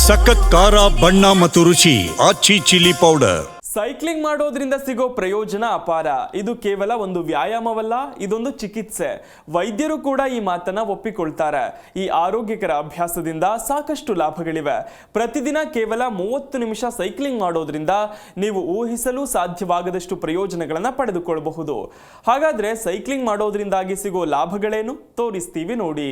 ಸಖತ್ ಖಾರ ಬಣ್ಣ ಮತ್ತು ರುಚಿ ಆಚಿ ಚಿಲ್ಲಿ ಪೌಡರ್. ಸೈಕ್ಲಿಂಗ್ ಮಾಡೋದ್ರಿಂದ ಸಿಗೋ ಪ್ರಯೋಜನ ಅಪಾರ. ಇದು ಕೇವಲ ಒಂದು ವ್ಯಾಯಾಮವಲ್ಲ, ಇದೊಂದು ಚಿಕಿತ್ಸೆ. ವೈದ್ಯರು ಕೂಡ ಈ ಮಾತನ್ನ ಒಪ್ಪಿಕೊಳ್ತಾರೆ. ಈ ಆರೋಗ್ಯಕರ ಅಭ್ಯಾಸದಿಂದ ಸಾಕಷ್ಟು ಲಾಭಗಳಿವೆ. ಪ್ರತಿದಿನ ಕೇವಲ 30 ನಿಮಿಷ ಸೈಕ್ಲಿಂಗ್ ಮಾಡೋದ್ರಿಂದ ನೀವು ಊಹಿಸಲು ಸಾಧ್ಯವಾಗದಷ್ಟು ಪ್ರಯೋಜನಗಳನ್ನು ಪಡೆದುಕೊಳ್ಳಬಹುದು. ಹಾಗಾದ್ರೆ ಸೈಕ್ಲಿಂಗ್ ಮಾಡೋದ್ರಿಂದಾಗಿ ಸಿಗೋ ಲಾಭಗಳೇನು ತೋರಿಸ್ತೀವಿ ನೋಡಿ.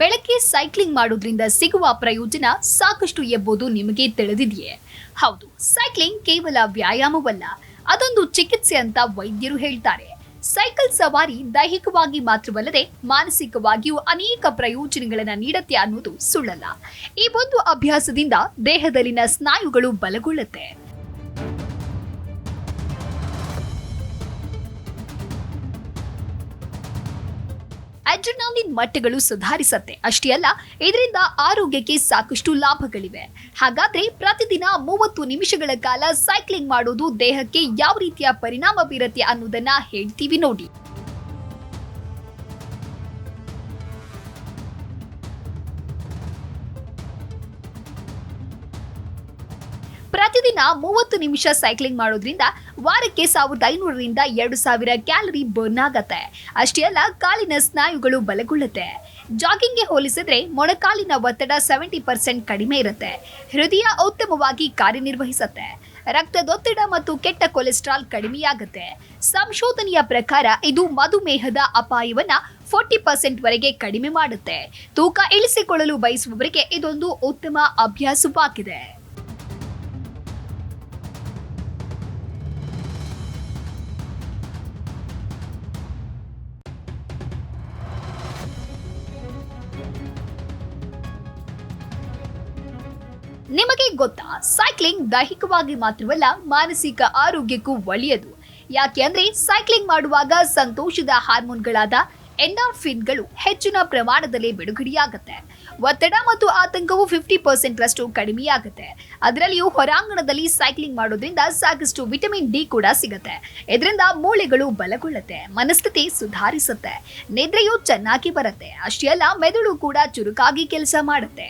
ಬೆಳಗ್ಗೆ ಸೈಕ್ಲಿಂಗ್ ಮಾಡೋದ್ರಿಂದ ಸಿಗುವ ಪ್ರಯೋಜನ ಸಾಕಷ್ಟು ಎಂಬುದು ನಿಮಗೆ ತಿಳಿದಿದೆಯೇ? ಹೌದು, ಸೈಕ್ಲಿಂಗ್ ಕೇವಲ ವ್ಯಾಯಾಮವಲ್ಲ, ಅದೊಂದು ಚಿಕಿತ್ಸೆ ಅಂತ ವೈದ್ಯರು ಹೇಳ್ತಾರೆ. ಸೈಕಲ್ ಸವಾರಿ ದೈಹಿಕವಾಗಿ ಮಾತ್ರವಲ್ಲದೆ ಮಾನಸಿಕವಾಗಿಯೂ ಅನೇಕ ಪ್ರಯೋಜನಗಳನ್ನು ನೀಡುತ್ತೆ ಅನ್ನೋದು ಸುಳ್ಳಲ್ಲ. ಈ ಒಂದು ಅಭ್ಯಾಸದಿಂದ ದೇಹದಲ್ಲಿನ ಸ್ನಾಯುಗಳು ಬಲಗೊಳ್ಳುತ್ತೆ. ಅಡ್ರಿನಾಲಿನ್ ಮಟ್ಟಗಳು ಸುಧಾರಿಸುತ್ತೆ. ಅಷ್ಟೇ ಅಲ್ಲ, ಇದರಿಂದ ಆರೋಗ್ಯಕ್ಕೆ ಸಾಕಷ್ಟು ಲಾಭಗಳಿವೆ. ಹಾಗಾದ್ರೆ ಪ್ರತಿದಿನ 30 ನಿಮಿಷಗಳ ಕಾಲ ಸೈಕ್ಲಿಂಗ್ ಮಾಡೋದು ದೇಹಕ್ಕೆ ಯಾವ ರೀತಿಯ ಪರಿಣಾಮ ಬೀರುತ್ತೆ ಅನ್ನೋದನ್ನ ಹೇಳ್ತೀವಿ ನೋಡಿ. ಪ್ರತಿದಿನ 30 ನಿಮಿಷ ಸೈಕ್ಲಿಂಗ್ ಮಾಡೋದ್ರಿಂದ ವಾರಕ್ಕೆ 1500ರಿಂದ 2000 ಕ್ಯಾಲರಿ ಬರ್ನ್ ಆಗತ್ತೆ. ಅಷ್ಟೇ ಅಲ್ಲ, ಕಾಲಿನ ಸ್ನಾಯುಗಳು ಬಲಗೊಳ್ಳುತ್ತೆ. ಜಾಗಿಂಗ್ಗೆ ಹೋಲಿಸಿದ್ರೆ ಮೊಣಕಾಲಿನ ಒತ್ತಡ 70% ಕಡಿಮೆ ಇರುತ್ತೆ. ಹೃದಯ ಉತ್ತಮವಾಗಿ ಕಾರ್ಯನಿರ್ವಹಿಸುತ್ತೆ. ರಕ್ತದೊತ್ತಡ ಮತ್ತು ಕೆಟ್ಟ ಕೊಲೆಸ್ಟ್ರಾಲ್ ಕಡಿಮೆಯಾಗುತ್ತೆ. ಸಂಶೋಧನೆಯ ಪ್ರಕಾರ ಇದು ಮಧುಮೇಹದ ಅಪಾಯವನ್ನ 40% ವರೆಗೆ ಕಡಿಮೆ ಮಾಡುತ್ತೆ. ತೂಕ ಇಳಿಸಿಕೊಳ್ಳಲು ಬಯಸುವವರಿಗೆ ಇದೊಂದು ಉತ್ತಮ ಅಭ್ಯಾಸವಾಗಿದೆ. ನಿಮಗೆ ಗೊತ್ತಾ, ಸೈಕ್ಲಿಂಗ್ ದೈಹಿಕವಾಗಿ ಮಾತ್ರವಲ್ಲ, ಮಾನಸಿಕ ಆರೋಗ್ಯಕ್ಕೂ ಒಳ್ಳೆಯದು. ಯಾಕೆ ಅಂದ್ರೆ ಸೈಕ್ಲಿಂಗ್ ಮಾಡುವಾಗ ಸಂತೋಷದ ಹಾರ್ಮೋನ್ಗಳಾದ ಎಂಡಾರ್ಫಿನ್ಗಳು ಹೆಚ್ಚಿನ ಪ್ರಮಾಣದಲ್ಲಿ ಬಿಡುಗಡೆಯಾಗುತ್ತೆ. ಒತ್ತಡ ಮತ್ತು ಆತಂಕವು 50% ರಷ್ಟು ಕಡಿಮೆಯಾಗುತ್ತೆ. ಅದರಲ್ಲಿಯೂ ಹೊರಾಂಗಣದಲ್ಲಿ ಸೈಕ್ಲಿಂಗ್ ಮಾಡೋದ್ರಿಂದ ಸಾಕಷ್ಟು ವಿಟಮಿನ್ ಡಿ ಕೂಡ ಸಿಗುತ್ತೆ. ಇದರಿಂದ ಮೂಳೆಗಳು ಬಲಗೊಳ್ಳುತ್ತೆ, ಮನಸ್ಥಿತಿ ಸುಧಾರಿಸುತ್ತೆ, ನಿದ್ರೆಯೂ ಚೆನ್ನಾಗಿ ಬರುತ್ತೆ. ಅಷ್ಟೇ ಅಲ್ಲ, ಮೆದುಳು ಕೂಡ ಚುರುಕಾಗಿ ಕೆಲಸ ಮಾಡುತ್ತೆ.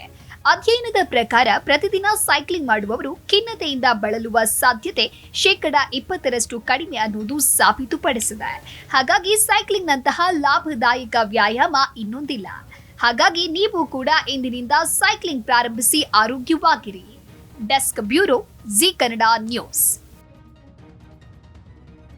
ಅಧ್ಯಯನದ ಪ್ರಕಾರ ಪ್ರತಿದಿನ ಸೈಕ್ಲಿಂಗ್ ಮಾಡುವವರು ಖಿನ್ನತೆಯಿಂದ ಬಳಲುವ ಸಾಧ್ಯತೆ 20% ಕಡಿಮೆ ಅನ್ನೋದು ಸಾಬೀತುಪಡಿಸಿದೆ. ಹಾಗಾಗಿ ಸೈಕ್ಲಿಂಗ್ ನಂತಹ ಲಾಭದಾಯಕ ವ್ಯಾಯಾಮ ಇನ್ನೊಂದಿಲ್ಲ. ಹಾಗಾಗಿ ನೀವು ಕೂಡ ಇಂದಿನಿಂದ ಸೈಕ್ಲಿಂಗ್ ಪ್ರಾರಂಭಿಸಿ ಆರೋಗ್ಯವಾಗಿರಿ. Desk bureau, Zee Kannada news.